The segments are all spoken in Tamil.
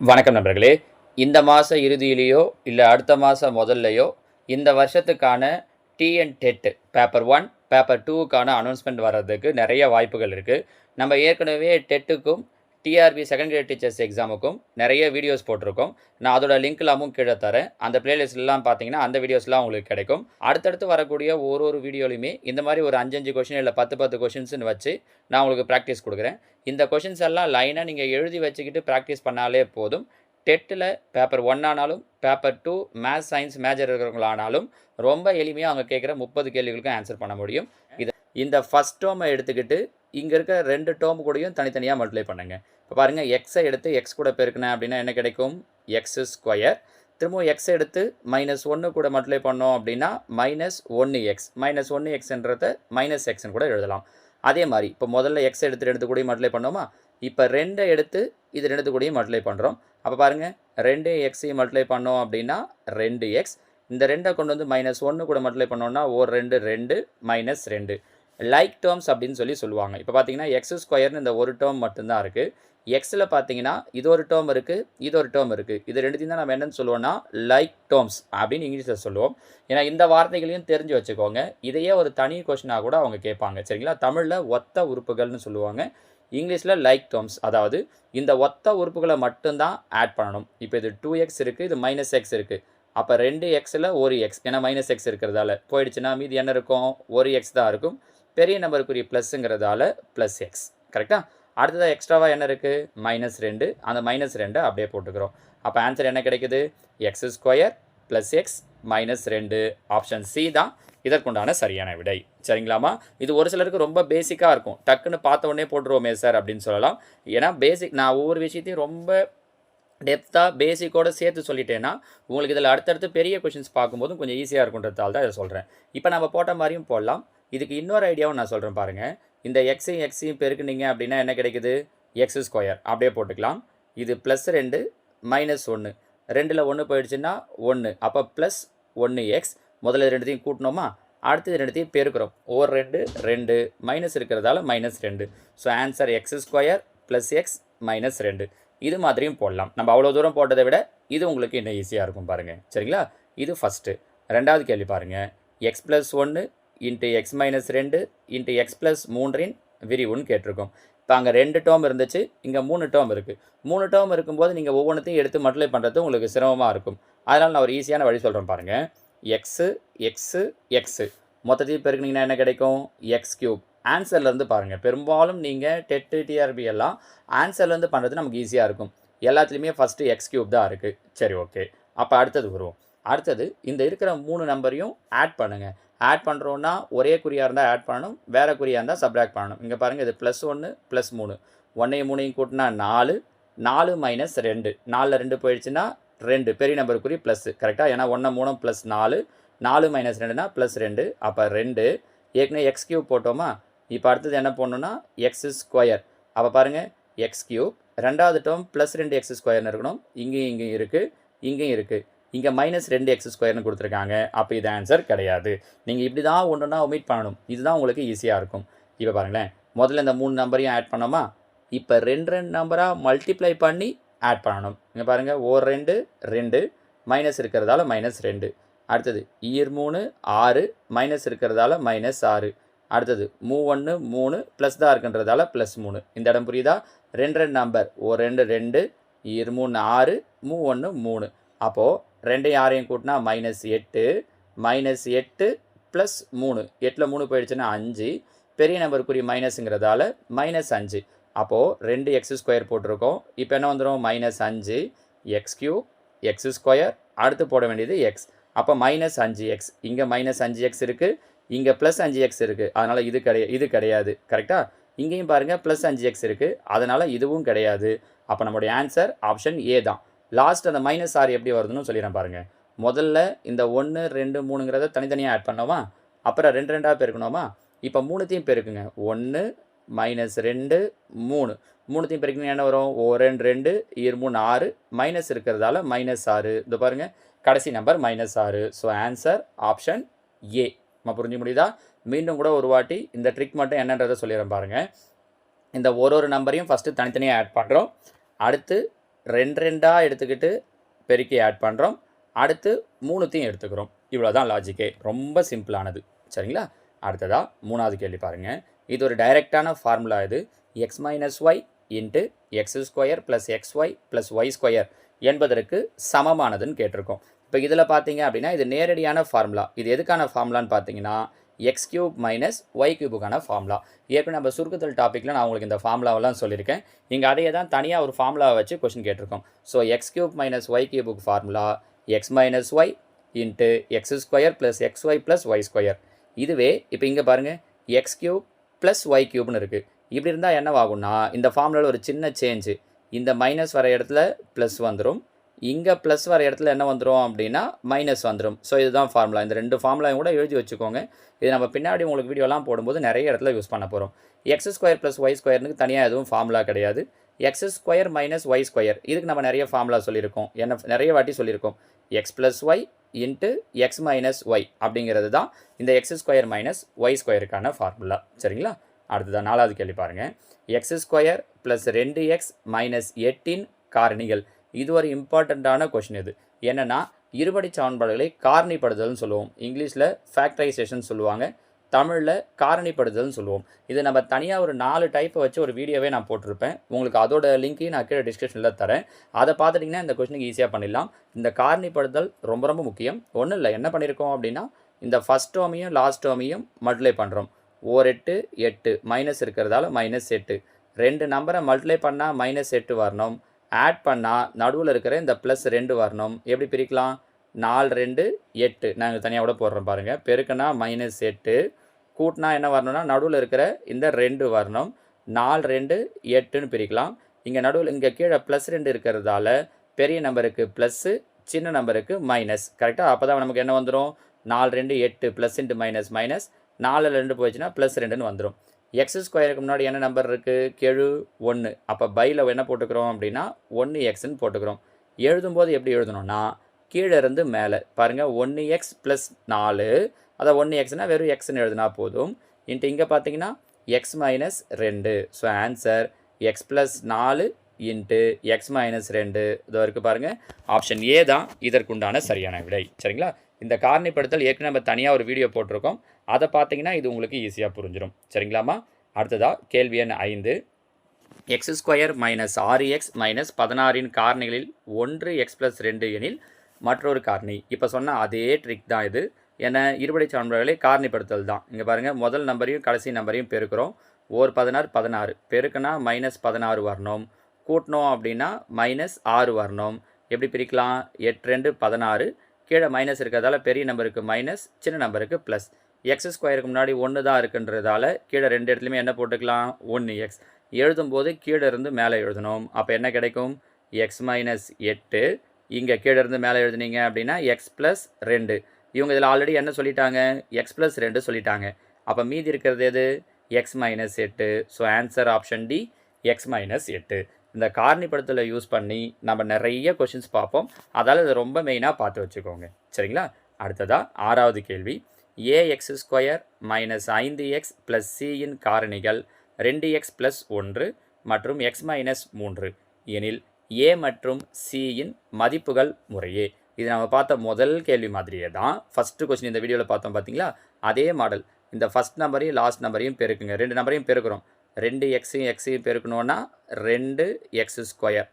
வணக்கம் நண்பர்களே. இந்த மாச இறுதியிலேயோ, இல்ல அடுத்த மாசம் முதல்லயோ, இந்த வருஷத்துக்கான டிஎன் டெட் பேப்பர் 1, பேப்பர் 2க்கான அனௌன்ஸ்மென்ட் வர்றதுக்கு நெறைய வாய்ப்புகள் இருக்கு. நம்ம ஏற்கனவே டெட்டுக்கும், டிஆர்பி செகண்ட் கிரேட் டீச்சர்ஸ் எக்ஸாமுக்கும் நெறைய வீடியோஸ் போட்டிருக்கோம். நான் அதோட லிங்க் எல்லாமும் கீழ தரேன். அந்த பிளேலிஸ்ட்லாம் பார்த்தீங்கன்னா, அந்த வீடியோஸ்லாம் உங்களுக்கு கிடைக்கும். அடுத்தடுத்து வரக்கூடிய ஒரு வீடியோலயுமே இந்த மாரி ஒரு 5, 5 கொஸ்டின் இல்ல 10, 10 கொஸ்டின்ஸ்ன்னு வச்சு நான் உங்களுக்கு பிராக்டிஸ் குடுக்குறேன். இந்த கொஸ்டின்ஸ் எல்லாம் லைனா நீங்க எழுதி வச்சுக்கிட்டு பிராக்டிஸ் பண்ணாலே போதும். டெட்ல பேப்பர் 1 ஆனாலும், பேப்பர் 2 மேத்ஸ், சயன்ஸ் மேஜர் இருக்கிறவங்களானாலும், ரொம்ப எளிமையா அவங்க கேட்கிற 30 கேள்விகளுக்கும் ஆன்சர் பண்ண முடியும். இந்த ஃபர்ஸ்ட் டெர்ம எடுத்துக்கிட்டு, இங்க இருக்க 2 டெர்ம் கூடயும் தனித்தனியா மல்டிப்ளை பண்ணுங்க. இப்ப பாருங்க எக்ஸ எடுத்து எக்ஸ் கூட பெருக்குனேன் அப்படின்னா என்ன கிடைக்கும்? X square. திரும்பவும் எக்ஸ எடுத்து -1 கூட மல்டிப்ளை பண்ணோம் அப்படின்னா -1x. -1xன்றத -xன்னு கூட எழுதலாம். அதே மாரி இப்போ முதல்ல எக்ஸ் எடுத்து 2 கூடயும் மல்டிப்ளை பண்ணோமா? இப்போ 2 எடுத்து இது 2 கூடயும் மல்டிப்ளை பண்ணுறோம். அப்போ பாருங்க 2xையும் மல்டிப்ளை பண்ணோம் அப்படின்னா 2x. இந்த 2 கொண்டு வந்து -1 கூட மல்டிப்ளை பண்ணோம்னா 2 2 -2. லைக் டேர்ம்ஸ் அப்படின்னு சொல்லுவாங்க. இப்போ பார்த்தீங்கன்னா எக்ஸ் ஸ்கொயர்னு இந்த ஒரு டேர்ம் மட்டும்தான் இருக்குது. எக்ஸில் பார்த்தீங்கன்னா இது ஒரு டேர்ம் இருக்குது, இது ஒரு டேர்ம் இருக்குது. இது ரெண்டுத்தையும் தான் நம்ம என்னன்னு சொல்லுவோம்னா லைக் டேர்ம்ஸ் அப்படின்னு இங்கிலீஷில் சொல்லுவோம். ஏன்னா இந்த வார்த்தைகளையும் தெரிஞ்சு வச்சுக்கோங்க. இதையே ஒரு தனி கொஸ்டினாக கூட அவங்க கேட்பாங்க. சரிங்களா? தமிழில் ஒத்த உறுப்புகள்னு சொல்லுவாங்க. இங்கிலீஷில் லைக் டேர்ம்ஸ், அதாவது இந்த ஒத்த உறுப்புகளை மட்டும்தான் ஆட் பண்ணணும். இப்போ இது 2x இருக்குது, இது -x இருக்குது. அப்போ 2xல் 1x, ஏன்னா -x இருக்கிறதால போயிடுச்சுன்னா மீதி என்ன இருக்கும்? 1x தான் இருக்கும். பெரிய நம்பருக்குரிய ப்ளஸ்ஸுங்கிறதால +x. கரெக்டாக? அடுத்ததாக எக்ஸ்ட்ராவாக என்ன இருக்குது? -2. அந்த -2 அப்படியே போட்டுக்கிறோம். அப்போ ஆன்சர் என்ன கிடைக்குது? X square + X -2. Option C தான் இதற்குண்டான சரியான விடை. சரிங்களாமா? இது ஒரு சிலருக்கு ரொம்ப பேசிக்காக இருக்கும். டக்குன்னு பார்த்த உடனே போட்டுருவோமே சார் அப்படின்னு சொல்லலாம். ஏன்னா பேசிக் நான் ஒவ்வொரு விஷயத்தையும் ரொம்ப டெப்த்தாக பேசிக்கோடு சேர்த்து சொல்லிட்டேன்னா உங்களுக்கு இதில் அடுத்தடுத்து பெரிய கொஷின்ஸ் பார்க்கும்போதும் கொஞ்சம் ஈஸியாக இருக்குன்றதால தான் இதை சொல்கிறேன். இப்போ நம்ம போட்ட மாதிரியும் போடலாம். இதுக்கு இன்னொரு ஐடியாவும் நான் சொல்கிறேன் பாருங்கள். இந்த எக்ஸையும் பெருக்குனீங்க அப்படின்னா என்ன கிடைக்குது? எக்ஸ் ஸ்கொயர் அப்படியே போட்டுக்கலாம். இது +2 -1. 2ல் 1 போயிடுச்சுன்னா 1. அப்போ +1x. முதல்ல ரெண்டுத்தையும் கூட்டினோமா? அடுத்தது ரெண்டுத்தையும் பெருக்கிறோம். 2 2 மைனஸ் இருக்கிறதால -2. So answer X square + X -2. இது மாதிரியும் போடலாம். நம்ம அவ்வளோ தூரம் போட்டதை விட இது உங்களுக்கு இன்னும் ஈஸியாக இருக்கும் பாருங்கள். சரிங்களா? இது ஃபஸ்ட்டு. ரெண்டாவது கேள்வி பாருங்கள். x + 1 × x - 2 × x + 3ன் விரிவுன்னு கேட்டிருக்கோம். இப்போ அங்கே 2 டேர்ம் இருந்துச்சு, இங்கே 3 டேர்ம் இருக்குது. 3 டேர்ம் இருக்கும்போது நீங்கள் ஒவ்வொன்றுத்தையும் எடுத்து மல்டிப்ளை பண்ணுறது உங்களுக்கு சிரமமாக இருக்கும். அதனால் நான் ஒரு ஈஸியான வழி சொல்கிறேன் பாருங்கள். எக்ஸு எக்ஸு எக்ஸு மொத்தத்தையும் பெருக்குனீங்கன்னா என்ன கிடைக்கும்? x³ ஆன்சர்லேருந்து பாருங்கள். பெரும்பாலும் நீங்கள் டெட்டு டிஆர்பி எல்லாம் ஆன்சர்லேருந்து பண்ணுறது நமக்கு ஈஸியாக இருக்கும். எல்லாத்துலேயுமே ஃபஸ்ட்டு x³ தான் இருக்குது. சரி, ஓகே. அப்போ அடுத்தது வருவோம். அடுத்தது இந்த இருக்கிற 3 நம்பரையும் ஆட் பண்ணுங்கள். ஆட் பண்ணுறோன்னா ஒரே குறியாக இருந்தால் ஆட் பண்ணணும், வேறு குறியாக இருந்தால் சப்ராக்ட் பண்ணணும். இங்கே பாருங்கள், இது +1 +3. 1ஐயும் 3ஐயும் கூட்டினா 4. 4 - 2. 4ல் 2 போயிடுச்சுன்னா 2 பெரிய நம்பருக்குரிய ப்ளஸ். கரெக்டாக? ஏன்னா 1 3 +4. 4 - 2னா +2. அப்போ 2. ஏற்கனவே x³ போட்டோமா? இப்போ அடுத்தது என்ன போடணுன்னா எக்ஸ் ஸ்கொயர். அப்போ பாருங்கள் x³. ரெண்டாவது டேர்ம் +2x² இருக்கணும். இங்கேயும் இருக்குது, இங்கேயும் இருக்குது. இங்கே -2x² கொடுத்துருக்காங்க. அப்போ இது ஆன்சர் கிடையாது. நீங்கள் இப்படி தான் ஒன்றுனா ஒமிட் பண்ணணும். இதுதான் உங்களுக்கு ஈஸியாக இருக்கும். இப்போ பாருங்களேன், முதல்ல இந்த 3 நம்பரையும் ஆட் பண்ணோமா? இப்போ 2 நம்பராக மல்டிப்ளை பண்ணி ஆட் பண்ணணும். இங்கே பாருங்கள், 2 2 மைனஸ் இருக்கிறதால -2. அடுத்தது 3 6 மைனஸ் இருக்கிறதால -6. அடுத்தது 1 3 ப்ளஸ் தான் இருக்குன்றதால +3. இந்த இடம் புரியுதா? 2 நம்பர் 2 2 3 6 1 3. அப்போது 2ஐயும் 6ஐயும் கூட்டினா -8. -8 + 3. 8ல் 3 போயிடுச்சுன்னா 5. பெரிய நம்பருக்குரிய மைனஸுங்கிறதால -5. அப்போது 2x² போட்டிருக்கோம். இப்போ என்ன வந்துடும்? -5 x³ x². அடுத்து போட வேண்டியது x. அப்போ -5x. இங்கே -5x இருக்குது, இங்கே +5x இருக்குது. அதனால் இது கிடையாது. கரெக்டாக? இங்கேயும் பாருங்கள் +5x இருக்குது, அதனால் இதுவும் கிடையாது. அப்போ நம்மளுடைய ஆன்சர் ஆப்ஷன் ஏ தான். லாஸ்ட் அந்த -6 எப்படி வருதுன்னு சொல்லிடுறேன் பாருங்கள். முதல்ல இந்த 1 2 3ங்கிறத தனித்தனியாக ஆட் பண்ணோமா? அப்புறம் 2 2ஆக பெருக்கணுமா? இப்போ 3த்தையும் பெருக்குங்க. 1 -2 3. 3த்தையும் பெருக்கினா என்ன வரும்? 2 2 3 6 மைனஸ் இருக்கிறதால -6. இது பாருங்கள், கடைசி number -6. So answer option A. நம்ம புரிஞ்சு முடியுதா? மீண்டும் கூட ஒரு வாட்டி இந்த ட்ரிக் மட்டும் என்னன்றதை சொல்லிடுறேன் பாருங்கள். இந்த ஒரு நம்பரையும் ஃபஸ்ட்டு தனித்தனியாக ஆட் பண்ணுறோம். அடுத்து ரெண்டா எடுத்துக்கிட்டு பெருக்கி ஆட் பண்ணுறோம். அடுத்து 3த்தையும் எடுத்துக்கிறோம். இவ்வளோ தான் லாஜிக்கே. ரொம்ப சிம்பிளானது. சரிங்களா? அடுத்ததாக 3வது கேள்வி பாருங்கள். இது ஒரு டைரெக்டான ஃபார்முலா. இது X minus Y into X square plus X Y plus Y square என்பதற்கு சமமானதுன்னு கேட்டிருக்கோம். இப்போ இதில் பார்த்தீங்க அப்படின்னா இது நேரடியான ஃபார்முலா. இது எதுக்கான ஃபார்முலான்னு பார்த்தீங்கன்னா எக்ஸ் கியூப் மைனஸ் ஒய் கியூபுக்கான ஃபார்முலா. ஏற்கனவே நம்ம சுருக்குதல் டாப்பிக்கில் நான் உங்களுக்கு இந்த ஃபார்முலாவெல்லாம் சொல்லியிருக்கேன். இங்கே அதையே தான் தனியாக ஒரு ஃபார்முலாவை வச்சு கொஸ்டின் கேட்டிருக்கோம். So x cube minus y கியூபுக்கு formula x minus Y into X square plus X Y plus Y square. இதுவே இப்போ இங்கே பாருங்கள் எக்ஸ் கியூப் ப்ளஸ் ஒய் கியூப்னு இருக்குது. இப்படி இருந்தால் என்னவாகும்னா இந்த ஃபார்முலாவில் ஒரு சின்ன சேஞ்சு. இந்த மைனஸ் வர இடத்துல ப்ளஸ் வந்துடும், இங்கே ப்ளஸ் வர இடத்துல என்ன வந்துடும் அப்படின்னா மைனஸ் வந்துடும். ஸோ இதுதான் ஃபார்முலா. இந்த 2 ஃபார்முலாவும் கூட எழுதி வச்சுக்கோங்க. இது நம்ம பின்னாடி உங்களுக்கு வீடியோலாம் போடும்போது நிறைய இடத்துல யூஸ் பண்ண போகிறோம். எக்ஸ் ஸ்கொயர் ப்ளஸ் ஒய் ஸ்கொயருக்கு தனியாக எதுவும் ஃபார்முலா கிடையாது. X square minus y square இதுக்கு நம்ம நிறைய ஃபார்முலா சொல்லியிருக்கோம். என்ன நிறைய வாட்டி சொல்லியிருக்கோம். X plus y into x minus y அப்படிங்கிறது தான் இந்த எக்ஸ் ஸ்கொயர் மைனஸ் ஒய் ஸ்கொயருக்கான ஃபார்முலா. சரிங்களா? அடுத்ததான் 4வது கேள்வி பாருங்கள். X square plus 2x minus 8 காரணிகள். இது ஒரு இம்பார்ட்டண்ட்டான கொஷின். இது என்னென்னா இருபடி சமன்பாடுகளை காரணிப்படுதல்னு சொல்லுவோம். இங்கிலீஷில் ஃபேக்டரைசேஷன் சொல்லுவாங்க, தமிழில் காரணிப்படுதல்னு சொல்லுவோம். இது நம்ம தனியாக ஒரு 4 டைப்பை வச்சு ஒரு வீடியோவே நான் போட்டிருப்பேன். உங்களுக்கு அதோட லிங்க்கையும் நான் கீழே டிஸ்கிரிப்ஷனில் தரேன். அதை பார்த்துட்டிங்கன்னா இந்த கொஸ்டினுக்கு ஈஸியாக பண்ணிடலாம். இந்த காரணிப்படுதல் ரொம்ப ரொம்ப முக்கியம். ஒன்றும் இல்லை, என்ன பண்ணியிருக்கோம் அப்படின்னா இந்த ஃபஸ்ட் டேர்மையும் லாஸ்ட் டேர்மையும் மல்டிப்ளை பண்ணுறோம். 8 8 மைனஸ் இருக்கிறதால -8. 2 நம்பரை மல்டிப்ளை பண்ணால் -8 வரணும். ஆட் பண்ணால் நடுவில் இருக்கிற இந்த +2 வரணும். எப்படி பிரிக்கலாம்? 4 2 8 நாங்கள் தனியாக கூட போடுறோம் பாருங்கள். பெருக்குனா -8, கூட்டினா என்ன வரணும்னா நடுவில் இருக்கிற இந்த 2 வரணும். 4 2 8ன்னு பிரிக்கலாம். இங்கே நடுவில் இங்கே கீழே +2 இருக்கிறதால பெரிய நம்பருக்கு ப்ளஸ்ஸு, சின்ன நம்பருக்கு மைனஸ். கரெக்டாக? அப்போ தான் நமக்கு என்ன வந்துடும்? 4 2 8 ப்ளஸ் இன்ட்டு மைனஸ் மைனஸ் 4 2 போயிடுச்சுன்னா +2ன்னு வந்துடும். எக்ஸ் ஸ்கொயருக்கு முன்னாடி என்ன நம்பர் இருக்குது? கெழு 1. அப்போ பையில் என்ன போட்டுக்கிறோம் அப்படின்னா 1xன்னு போட்டுக்கிறோம். எழுதும்போது எப்படி எழுதணும்னா கீழே இருந்து மேலே பாருங்கள். 1x + 4, அதை 1xனா வெறும் எக்ஸ்ன்னு எழுதினா போதும். இன்ட்டு இங்கே பார்த்தீங்கன்னா x - 2. So answer x + 4 into x - 2. இதோ இருக்குது பாருங்கள். ஆப்ஷன் ஏ தான் இதற்குண்டான சரியான விடை. சரிங்களா? இந்த காரணிப்படுத்தல் ஏற்கனவே நம்ம தனியாக ஒரு வீடியோ போட்டிருக்கோம். அதை பார்த்தீங்கன்னா இது உங்களுக்கு ஈஸியாக புரிஞ்சிடும். சரிங்களாம்மா? அடுத்ததாக கேள்வி எண் 5. X square minus 6x minus 16 காரணிகளில் ஒன்று x + 2 எனில் மற்றொரு காரணி. இப்போ சொன்ன அதே ட்ரிக் தான் இது. ஏன்னா இருபடி சமன்பாடுகளை காரணிப்படுத்தல் தான். இங்கே பாருங்கள், முதல் நம்பரையும் கடைசி நம்பரையும் பெருக்கிறோம். 16 16 பெருக்குனா -16 வரணும். கூட்டணும் அப்படின்னா -6 வரணும். எப்படி பிரிக்கலாம்? 8 2 16. கீழே மைனஸ் இருக்கிறதால பெரிய நம்பருக்கு மைனஸ், சின்ன நம்பருக்கு ப்ளஸ். எக்ஸ் ஸ்கொயருக்கு முன்னாடி 1 தான் இருக்குன்றதால கீழே 2 இடத்துலையுமே என்ன போட்டுக்கலாம்? 1x. எழுதும்போது கீழே இருந்து மேலே எழுதணும். அப்போ என்ன கிடைக்கும்? x - 8. இங்கே கீழே இருந்து மேலே எழுதுனீங்க அப்படின்னா x + 2. இவங்க இதில் ஆல்ரெடி என்ன சொல்லிட்டாங்க? x + 2 சொல்லிட்டாங்க. அப்போ மீதி இருக்கிறது எது? x - 8. So answer option D, x - 8. இந்த காரணிப்படுத்தலை யூஸ் பண்ணி நம்ம நிறைய கொஷின்ஸ் பார்ப்போம். அதால் இதை ரொம்ப மெயினாக பார்த்து வச்சுக்கோங்க. சரிங்களா? அடுத்ததாக 6வது கேள்வி. ax square minus 5x plus c காரணிகள் 2x + 1 மற்றும் x - 3 எனில் a மற்றும் c மதிப்புகள் முறையே. இது நம்ம பார்த்த முதல் கேள்வி மாதிரியே தான். ஃபஸ்ட்டு கொஸ்டின் இந்த வீடியோவில் பார்த்தோம் பார்த்தீங்களா? அதே மாடல். இந்த ஃபஸ்ட் நம்பரையும் லாஸ்ட் நம்பரையும் பெருக்குங்க. 2 நம்பரையும் பெருக்கிறோம். 2xையும் xையும் பெருக்கணுன்னா 2x ஸ்கொயர்.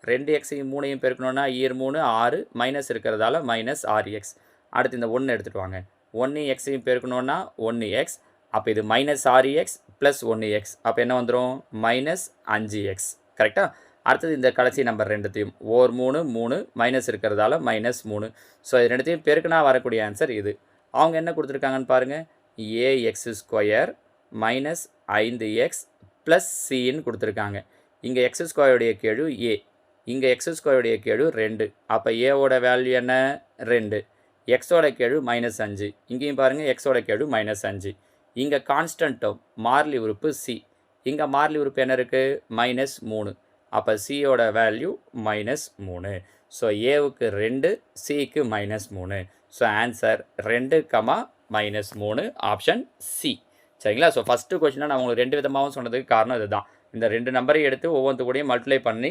2xையும் 3ஐயும் பெருக்கணுன்னா 3 6 மைனஸ் இருக்கிறதால -6x. அடுத்து இந்த 1 எடுத்துகிட்டு வாங்க. 1 xையும் பெருக்கணுன்னா 1x. அப்போ இது -6x ப்ளஸ் 1x. அப்போ என்ன வந்துடும்? -5x. கரெக்டாக? அடுத்தது இந்த கடைசி நம்பர் 2த்தையும் 3 3 மைனஸ் இருக்கிறதால -3. ஸோ இது 2த்தையும் பெருக்கினா வரக்கூடிய ஆன்சர் இது. அவங்க என்ன கொடுத்துருக்காங்கன்னு பாருங்கள். ax square minus 5x plus cன்னு கொடுத்துருக்காங்க. இங்கே எக்ஸ் ஸ்கொயருடைய கெழு a, இங்கே எக்ஸ் ஸ்கொயருடைய கெழு 2. அப்போ ஏவோட வேல்யூ என்ன? 2. எக்ஸோட கெழு -5. இங்கேயும் பாருங்கள், எக்ஸோட கெழு -5. இங்கே கான்ஸ்டன்ட் டேர்ம் மாறிலி உறுப்பு c. இங்கே மாறிலி உறுப்பு என்ன இருக்குது? -3. அப்போ சியோட வேல்யூ -3. ஸோ ஏவுக்கு 2, சிக்கு -3. So answer 2, -3 option C. சரிங்களா? ஸோ ஃபஸ்ட்டு கொஸ்டினாக நான் உங்களுக்கு 2 விதமாகவும் சொன்னதுக்கு காரணம் இதுதான். இந்த 2 நம்பரை எடுத்து ஒவ்வொன்று கூடயும் மல்டிப்ளை பண்ணி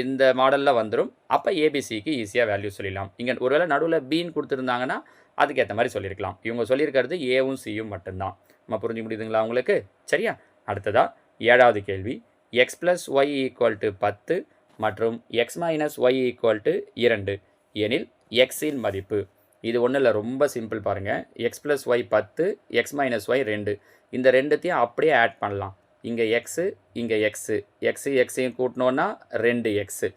இந்த மாடலில் வந்துடும். அப்போ ஏபிசிக்கு ஈஸியாக வேல்யூ சொல்லிடலாம். இங்கே ஒருவேளை நடுவில் பின்னு கொடுத்துருந்தாங்கன்னா அதுக்கேற்ற மாதிரி சொல்லியிருக்கலாம். இவங்க சொல்லியிருக்கிறது ஏவும் சியும் மட்டும்தான். நம்ம புரிஞ்சு முடியுதுங்களா உங்களுக்கு? சரியா? அடுத்ததாக 7வது கேள்வி. X plus Y equal to 10 மற்றும் X minus Y equal to 2 எனில் எக்ஸின் மதிப்பு. இது ஒன்றும் இல்லை, ரொம்ப சிம்பிள் பாருங்கள். X plus Y 10, X minus Y 2. இந்த ரெண்டுத்தையும் அப்படியே ஆட் பண்ணலாம். இங்கே எக்ஸு, இங்கே எக்ஸையும் கூட்டினோன்னா 2 எக்ஸு.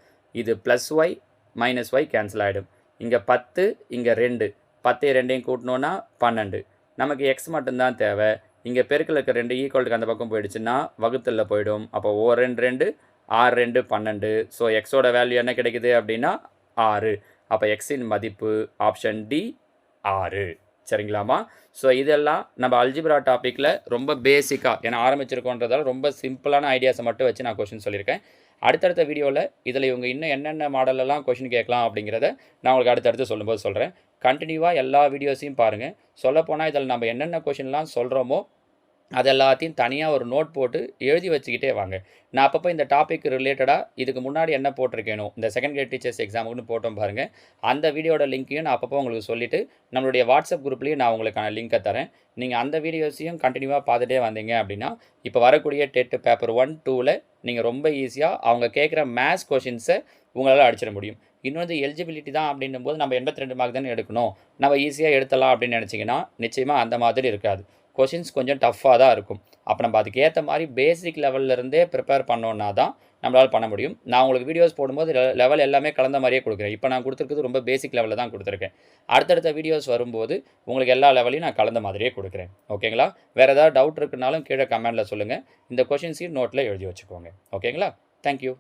இது plus Y minus Y cancel ஆகிடும். இங்கே 10, இங்கே 2, 10 2ஐயும் கூட்டினோன்னா 12. நமக்கு எக்ஸ் மட்டும்தான் தேவை. இங்கே பெருக்கில் இருக்க 2 ஈக்குவலுக்கு அந்த பக்கம் போயிடுச்சுன்னா வகுத்தலில் போயிடும். அப்போ ஓ 2 2, 6 2 12. ஸோ எக்ஸோட வேல்யூ என்ன கிடைக்குது அப்படின்னா 6. அப்போ எக்ஸின் மதிப்பு ஆப்ஷன் டி 6. சரிங்களாமா? ஸோ இதெல்லாம் நம்ம அல்ஜிப்ரா டாப்பிக்கில் ரொம்ப பேசிக்காக ஏன்னா ஆரம்பிச்சிருக்கோன்றதால ரொம்ப சிம்பிளான ஐடியாஸை மட்டும் வச்சு நான் கொஷின் சொல்லியிருக்கேன். அடுத்தடுத்த வீடியோவில் இதில் இவங்க இன்னும் என்னென்ன மாடலெல்லாம் கொஷின் கேட்கலாம் அப்படிங்கிறத நான் உங்களுக்கு அடுத்தடுத்து சொல்லும்போது சொல்கிறேன். கண்டினியூவாக எல்லா வீடியோஸையும் பாருங்கள். சொல்லப்போனால் இதில் நம்ம என்னென்ன கொஷின்லாம் சொல்கிறோமோ அது எல்லாத்தையும் தனியாக ஒரு நோட் போட்டு எழுதி வச்சுக்கிட்டே வாங்க. நான் அப்பப்போ இந்த டாபிக் ரிலேட்டடாக இதுக்கு முன்னாடி என்ன போட்டிருக்கேனோ இந்த செகண்ட் கிரேட் டீச்சர்ஸ் எக்ஸாமுக்குன்னு போட்டோம் பாருங்கள். அந்த வீடியோட லிங்க்கையும் நான் அப்பப்போ உங்களுக்கு சொல்லிவிட்டு நம்மளுடைய வாட்ஸ்அப் குரூப்லேயும் நான் உங்களுக்கான லிங்க்கை தரேன். நீங்கள் அந்த வீடியோஸையும் கண்டினியூவாக பார்த்துட்டே வந்தீங்க அப்படின்னா இப்போ வரக்கூடிய டெட் பேப்பர் 1, 2ல் நீங்கள் ரொம்ப ஈஸியாக அவங்க கேட்குற மேத்ஸ் கொஷின்ஸை உங்களால் அடிச்சிட முடியும். இன்னொன்று எலிஜிபிலிட்டி தான் அப்படின்னும் போது நம்ம 82 மார்க் தானே எடுக்கணும், நம்ம ஈஸியாக எடுத்தலாம் அப்படின்னு நினச்சிங்கன்னா நிச்சயமாக அந்த மாதிரி இருக்காது. கொஷின்ஸ் கொஞ்சம் டஃப்பாக தான் இருக்கும். அப்போ நம்ம அதுக்கு ஏற்ற மாதிரி பேசிக் லெவல்லேருந்தே ப்ரிப்பேர் பண்ணோன்னா தான் நம்மளால் பண்ண முடியும். நான் உங்களுக்கு வீடியோஸ் போடும்போது லெவல் எல்லாமே கலந்த மாதிரியே கொடுக்குறேன். இப்போ நான் கொடுத்துருக்கிறது ரொம்ப பேசிக் லெவலில் தான் கொடுத்துருக்கேன். அடுத்தடுத்த வீடியோஸ் வரும்போது உங்களுக்கு எல்லா லெவலையும் நான் கலந்த மாதிரியே கொடுக்குறேன். ஓகேங்களா? வேறு ஏதாவது டவுட் இருக்குனாலும் கீழே கமெண்டில் சொல்லுங்கள். இந்த கொஷின்ஸையும் நோட்டில் எழுதி வச்சுக்கோங்க. ஓகேங்களா? தேங்க்யூ.